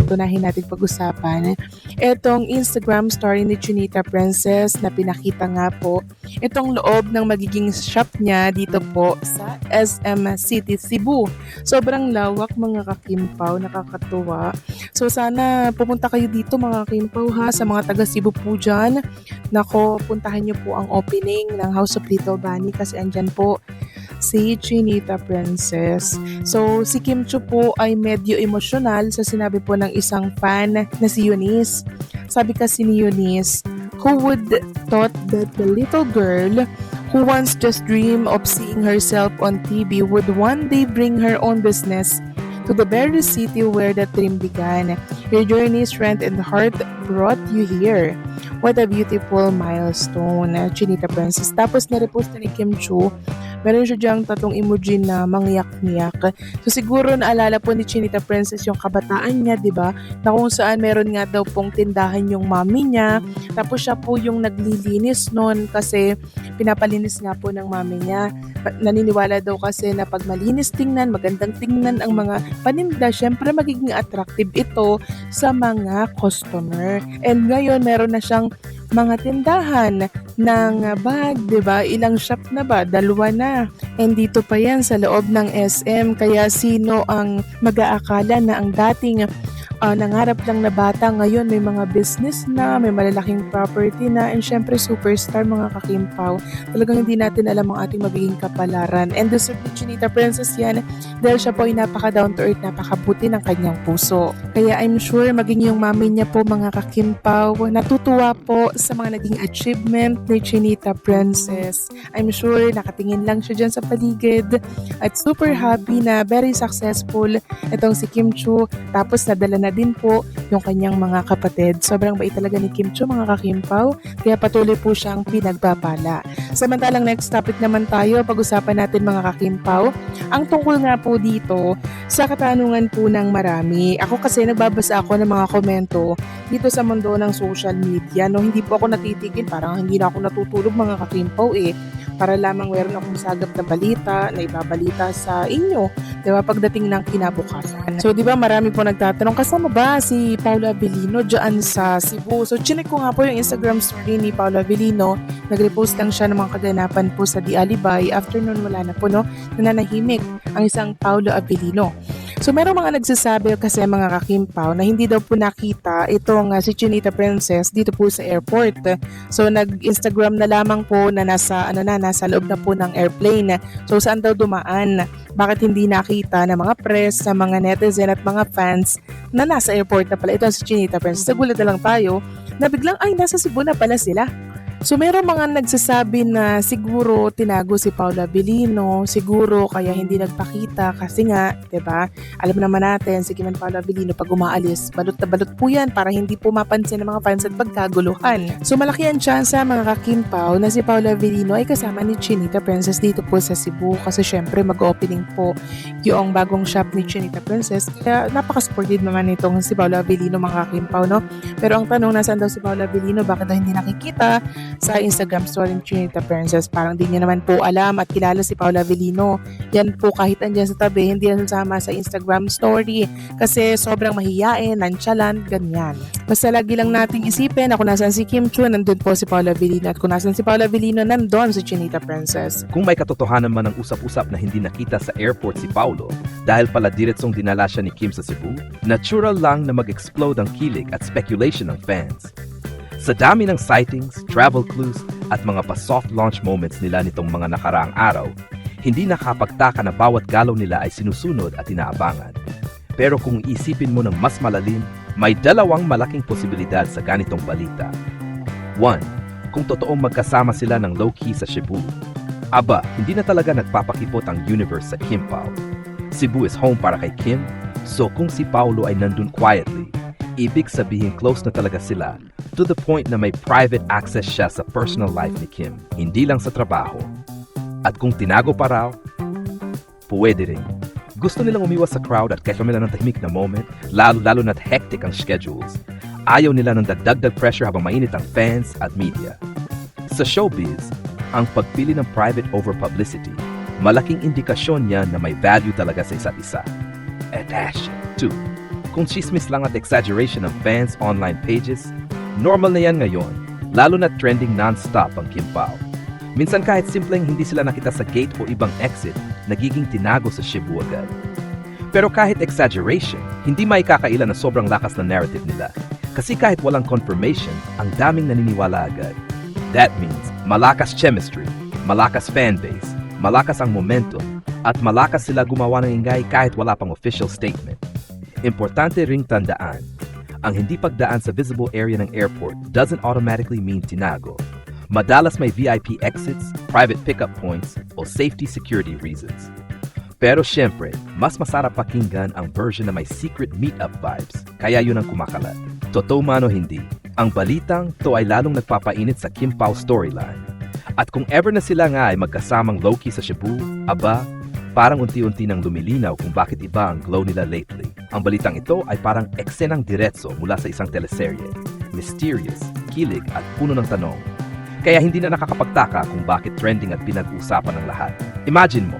Unahin natin pag-usapan itong Instagram story ni Chinita Princess na pinakita nga po itong loob ng magiging shop niya dito po sa SM City, Cebu. Sobrang lawak mga kakimpaw, nakakatuwa. So sana pumunta kayo dito mga kakimpaw ha, sa mga taga Cebu po dyan. Nako, puntahan niyo po ang opening ng House of Little Bunny kasi andyan po si Chinita Princess. So, si Kim Chiu po ay medyo emosyonal sa sinabi po ng isang fan na si Eunice. Sabi kasi ni Eunice, who would thought that the little girl who once just dreamed of seeing herself on TV would one day bring her own business to the very city where that dream began. Your journey, strength, and heart brought you here. What a beautiful milestone, Chinita Princess. Tapos na-repost na ni Kim Chiu, meron siya diyang tatlong emoji na mangyak-ngyak. So siguro naalala po ni Chinita Princess yung kabataan niya, di ba? Na kung saan meron nga daw pong tindahan yung mami niya. Tapos siya po yung naglilinis noon kasi pinapalinis nga po ng mami niya. Naniniwala daw kasi na pag malinis tingnan, magandang tingnan ang mga paninda, syempre magiging attractive ito sa mga customer. And ngayon meron na siyang mga tindahan ng bag, 'di ba? Ilang shop na ba? 2 na. And dito pa 'yan sa loob ng SM, kaya sino ang mag-aakala na ang dating nangarap lang na bata ngayon may mga business na, may malalaking property na, and syempre superstar mga kakimpaw. Talagang hindi natin alam ang ating magiging kapalaran. And deserve ni Chinita Princess yan dahil siya po ay napaka down to earth, napakabuti ng kanyang puso. Kaya I'm sure maging yung mami niya po mga kakimpaw, natutuwa po sa mga naging achievement ni Chinita Princess. I'm sure nakatingin lang siya dyan sa paligid at super happy na very successful itong si Kim Chiu. Tapos nadala na din po yung kanyang mga kapatid. Sobrang bait talaga ni Kim Chiu mga kakimpaw, kaya patuloy po siyang pinagpapala. Samantalang next topic naman tayo, pag-usapan natin mga kakimpaw, ang tungkol nga po dito sa katanungan po ng marami. Ako kasi nagbabasa ako ng mga komento dito sa mundo ng social media. No, hindi po ako natitigil, parang hindi na ako natutulog mga kakimpaw para lamang meron akong sagap na balita na ibabalita sa inyo, di ba, pagdating ng kinabukasan. So, di ba, marami po nagtatanong, kasama ba si Paolo Abilino dyan sa Cebu? So, chinek ko nga po yung Instagram story ni Paolo Abilino. Nag-repost lang siya ng mga kaganapan po sa Di Alibay. After nun, wala na po, no? Nananahimik ang isang Paolo Abilino. So, merong mga nagsasabi kasi mga kakimpaw na hindi daw po nakita itong si Chinita Princess dito po sa airport. So, nag-Instagram na lamang po na nasa loob na po ng airplane. So, saan daw dumaan? Bakit hindi nakita ng mga press, sa mga netizen at mga fans na nasa airport na pala ito si Chinita Princess? Nagulat na lang tayo na biglang ay nasa Cebu na pala sila. So meron mga nagsasabi na siguro tinago si Paolo Abilino, siguro kaya hindi nagpakita kasi nga, 'di ba? Alam naman natin si Kim and Paolo Abilino pag umaalis, balot na balot po 'yan para hindi po mapansin ng mga fans at pagkaguluhan. So malaki ang tsansa mga kakimpaw na si Paolo Abilino ay kasama ni Chinita Princess dito po sa Cebu kasi syempre mag-opening po yung bagong shop ni Chinita Princess. Kaya napaka-supportive naman itong si Paolo Abilino mga kakimpaw, no? Pero ang tanong, nasaan daw si Paolo Abilino? Bakit daw hindi nakikita sa Instagram story ni Chinita Princess? Parang di niya naman po alam at kilala si Paolo Abilino. Yan po kahit andyan sa tabi, hindi yan sasama sa Instagram story kasi sobrang mahiyain, nonchalant, ganyan. Basta lagi lang nating isipin na kung nasan si Kim Chiu, nandun po si Paolo Abilino, at kung nasan si Paolo Abilino, nandun si Chinita Princess. Kung may katotohanan man ang usap-usap na hindi nakita sa airport si Paolo dahil pala diretsong dinala siya ni Kim sa Cebu, natural lang na mag-explode ang kilig at speculation ng fans. Sa dami ng sightings, travel clues, at mga pa-soft launch moments nila nitong mga nakaraang araw, hindi nakapagtaka na bawat galaw nila ay sinusunod at inaabangan. Pero kung isipin mo ng mas malalim, may dalawang malaking posibilidad sa ganitong balita. 1. Kung totoong magkasama sila ng low-key sa Cebu. Aba, hindi na talaga nagpapakipot ang universe sa Kim Pao. Cebu is home para kay Kim, so kung si Paolo ay nandun quietly, ibig sabihin close na talaga sila to the point na may private access siya sa personal life ni Kim, hindi lang sa trabaho. At kung tinago pa raw, pwede rin. Gusto nilang umiwas sa crowd at kaya nila ng tahimik na moment, lalo na't hectic ang schedules. Ayaw nila ng dagdag pressure habang mainit ang fans at media. Sa showbiz, ang pagpili ng private over publicity malaking indikasyon yan na may value talaga sa isa't isa. Attach. 2. Kung chismis lang at exaggeration ng fans' online pages, normal na yan ngayon, lalo na trending non-stop ang Kim Pao. Minsan kahit simpleng hindi sila nakita sa gate o ibang exit, nagiging tinago sa Cebu agad. Pero kahit exaggeration, hindi maikakaila na sobrang lakas na narrative nila. Kasi kahit walang confirmation, ang daming naniniwala agad. That means malakas chemistry, malakas fanbase, malakas ang momentum, at malakas sila gumawa ng ingay kahit wala pang official statement. Importante ring tandaan, ang hindi pagdaan sa visible area ng airport doesn't automatically mean tinago. Madalas may VIP exits, private pickup points, o safety security reasons. Pero syempre, mas masarap pakinggan ang version na may secret meetup vibes, kaya yun ang kumakalat. Totoo man o hindi, ang balitang to ay lalong nagpapainit sa Kim Pao storyline. At kung ever na sila nga ay magkasamang low-key sa Cebu, aba, parang unti-unti nang lumilinaw kung bakit iba ang glow nila lately. Ang balitang ito ay parang eksenang diretso mula sa isang teleserye. Mysterious, kilig at puno ng tanong. Kaya hindi na nakakapagtaka kung bakit trending at pinag-usapan ng lahat. Imagine mo,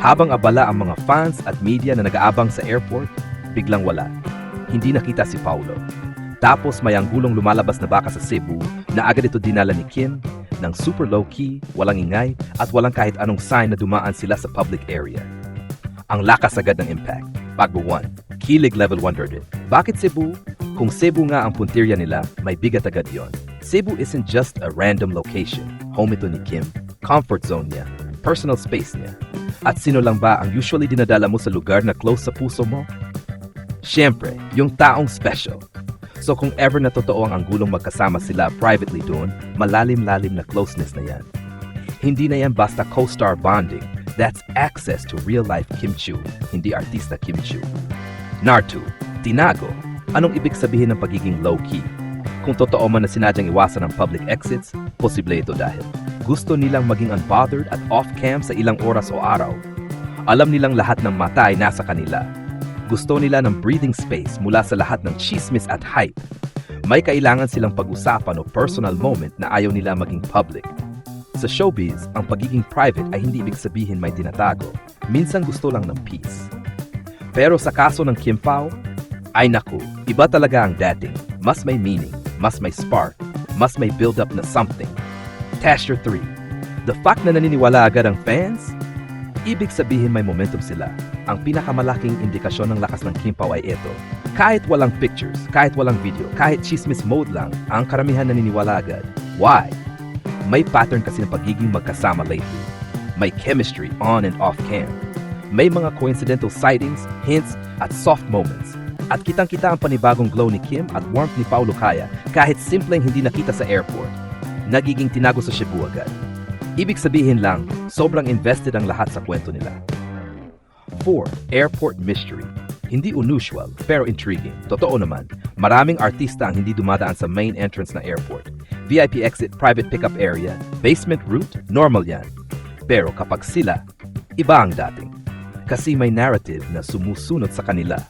habang abala ang mga fans at media na nag-aabang sa airport, biglang wala. Hindi nakita si Paulo. Tapos may anggulong lumalabas na baka sa Cebu na agad ito dinala ni Kim ng super low-key, walang ingay at walang kahit anong sign na dumaan sila sa public area. Ang lakas agad ng impact. Bagbo 1, kilig level 100. Bakit Cebu? Kung Cebu nga ang puntirya nila, may bigat agad yon. Cebu isn't just a random location. Home ito ni Kim, comfort zone niya, personal space niya. At sino lang ba ang usually dinadala mo sa lugar na close sa puso mo? Siyempre, yung taong special. So kung ever na totoo ang anggulong magkasama sila privately doon, malalim-lalim na closeness na yan. Hindi na yan basta co-star bonding. That's access to real-life Kim Chiu, hindi artista Kim Chiu. Nartu, tinago. Anong ibig sabihin ng pagiging low-key? Kung totoo man na sinadyang iwasan ang public exits, posible ito dahil gusto nilang maging unbothered at off-cam sa ilang oras o araw. Alam nilang lahat ng mata ay nasa kanila. Gusto nila ng breathing space mula sa lahat ng chismis at hype. May kailangan silang pag-usapan o personal moment na ayaw nila maging public. Sa showbiz, ang pagiging private ay hindi ibig sabihin may tinatago. Minsan gusto lang ng peace. Pero sa kaso ng Kim Pao, ay naku, iba talaga ang dating. Mas may meaning, mas may spark, mas may build-up na something. Tasher 3. The fact na naniniwala agad ang fans? Ibig sabihin may momentum sila. Ang pinakamalaking indikasyon ng lakas ng Kim Pao ay ito. Kahit walang pictures, kahit walang video, kahit chismis mode lang, ang karamihan naniniwala agad. Why? May pattern kasi ng pagiging magkasama lately. May chemistry on and off cam. May mga coincidental sightings, hints, at soft moments. At kitang-kita ang panibagong glow ni Kim at warmth ni Paulo Kaya kahit simpleng hindi nakita sa airport. Nagiging tinago sa Cebu agad. Ibig sabihin lang, sobrang invested ang lahat sa kwento nila. 4. Airport mystery. Hindi unusual, pero intriguing. Totoo naman, maraming artista ang hindi dumadaan sa main entrance na airport. VIP exit, private pickup area, basement route, normal yan. Pero kapag sila, iba ang dating. Kasi may narrative na sumusunod sa kanila.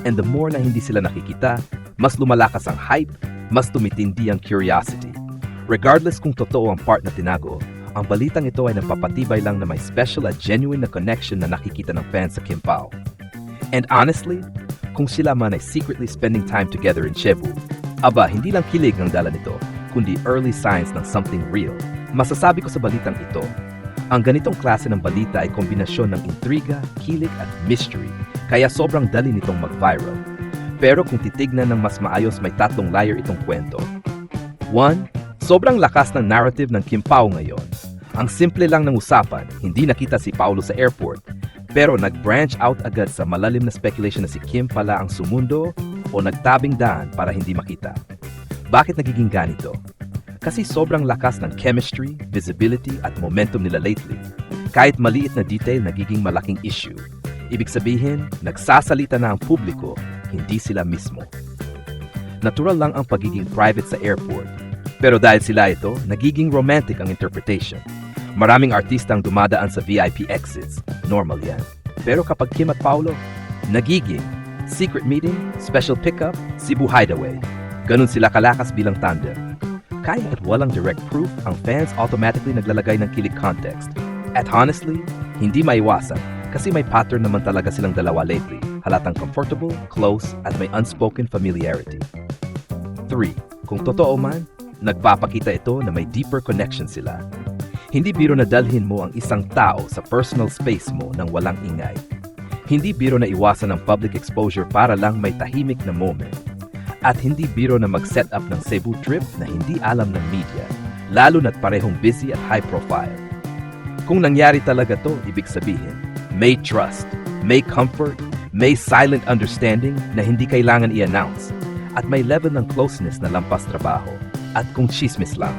And the more na hindi sila nakikita, mas lumalakas ang hype, mas tumitindi ang curiosity. Regardless kung totoo ang part na tinago, ang balitang ito ay nagpapatibay lang na may special at genuine na connection na nakikita ng fans sa Kim Pao. And honestly, kung sila man ay secretly spending time together in Cebu, aba, hindi lang kilig ng dala nito, kundi early signs ng something real. Masasabi ko sa balitang ito, ang ganitong klase ng balita ay kombinasyon ng intriga, kilig at mystery, kaya sobrang dali nitong mag-viral. Pero kung titignan ng mas maayos, may 3 layer itong kwento. 1. Sobrang lakas ng narrative ng Kim Pao ngayon. Ang simple lang ng usapan, hindi nakita si Paulo sa airport, pero nag-branch out agad sa malalim na speculation na si Kim pala ang sumundo o nagtabing daan para hindi makita. Bakit nagiging ganito? Kasi sobrang lakas ng chemistry, visibility at momentum nila lately. Kahit maliit na detail nagiging malaking issue. Ibig sabihin, nagsasalita na ang publiko, hindi sila mismo. Natural lang ang pagiging private sa airport. Pero dahil sila ito, nagiging romantic ang interpretation. Maraming artista ang dumadaan sa VIP exits. Normal yan. Pero kapag Kim at Paulo, nagiging secret meeting, special pickup, Cebu hideaway. Ganun sila kalakas bilang tandem. Kahit walang direct proof, ang fans automatically naglalagay ng kilig context. At honestly, Hindi maiwasan kasi may pattern naman talaga silang dalawa lately. Halatang comfortable, close, at may unspoken familiarity. 3. Kung totoo man, nagpapakita ito na may deeper connection sila. Hindi biro na dalhin mo ang isang tao sa personal space mo nang walang ingay. Hindi biro na iwasan ang public exposure para lang may tahimik na moment. At hindi biro na mag-set up ng Cebu trip na hindi alam ng media, lalo na't parehong busy at high profile. Kung nangyari talaga to, ibig sabihin, may trust, may comfort, may silent understanding na hindi kailangan i-announce, at may level ng closeness na lampas trabaho. At kung chismis lang,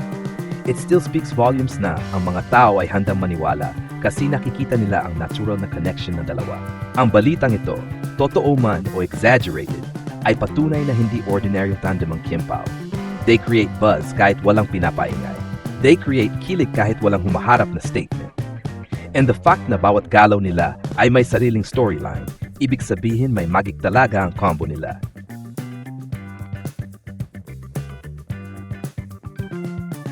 it still speaks volumes na ang mga tao ay handang maniwala kasi nakikita nila ang natural na connection ng dalawa. Ang balitang ito, totoo man o exaggerated, ay patunay na hindi ordinaryo tandem ang Kim Pao. They create buzz kahit walang pinapaingay. They create kilig kahit walang humaharap na statement. And the fact na bawat galaw nila ay may sariling storyline, ibig sabihin may magic talaga ang combo nila.